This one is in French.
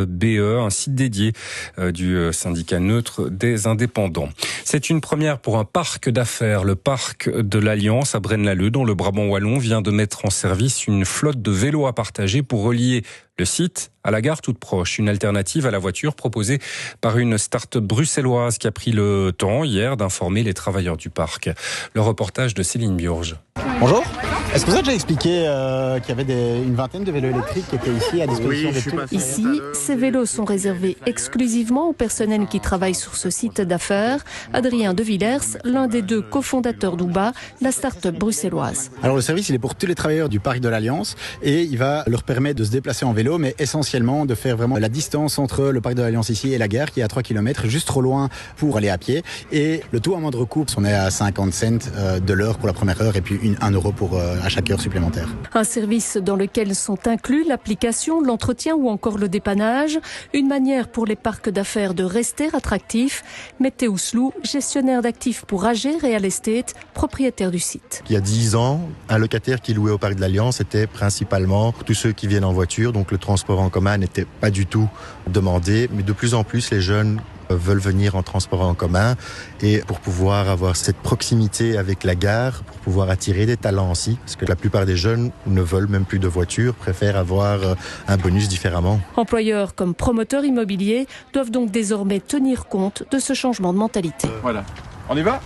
BE, un site dédié du syndicat neutre des indépendants. C'est une première pour un parc d'affaires. Le parc de l'Alliance à Braine-l'Alleud, dans le Brabant wallon, vient de mettre en service une flotte de vélos à partager pour relier le site à la gare toute proche. Une alternative à la voiture proposée par une start-up bruxelloise qui a pris le temps hier d'informer les travailleurs du parc. Le reportage de Céline Biorge. Bonjour. Est-ce que vous avez déjà expliqué qu'il y avait une vingtaine de vélos électriques qui étaient ici à disposition de tous? Ici, ces vélos sont réservés exclusivement au personnel qui travaille sur ce site d'affaires. Adrien De Villers, l'un des deux cofondateurs d'Uba, la start-up bruxelloise. Alors le service, il est pour tous les travailleurs du parc de l'Alliance et il va leur permettre de se déplacer en vélo, mais essentiellement de faire vraiment la distance entre le parc de l'Alliance ici et la gare qui est à 3 km, juste trop loin pour aller à pied. Et le tout à moindre coût, on est à 50 cents de l'heure pour la première heure et puis 1 euro pour à chaque heure supplémentaire. Un service dans lequel sont inclus l'application, l'entretien ou encore le dépannage. Une manière pour les parcs d'affaires de rester attractifs. Météo Slou, gestionnaire d'actifs pour Ager Real Estate, propriétaire du site. Il y a 10 ans, un locataire qui louait au parc de l'Alliance était principalement tous ceux qui viennent en voiture, donc le transport en commun n'était pas du tout demandé, mais de plus en plus les jeunes veulent venir en transport en commun et pour pouvoir avoir cette proximité avec la gare, pour pouvoir attirer des talents aussi, parce que la plupart des jeunes ne veulent même plus de voiture, préfèrent avoir un bonus différemment. Employeurs comme promoteurs immobiliers doivent donc désormais tenir compte de ce changement de mentalité. Voilà, on y va ?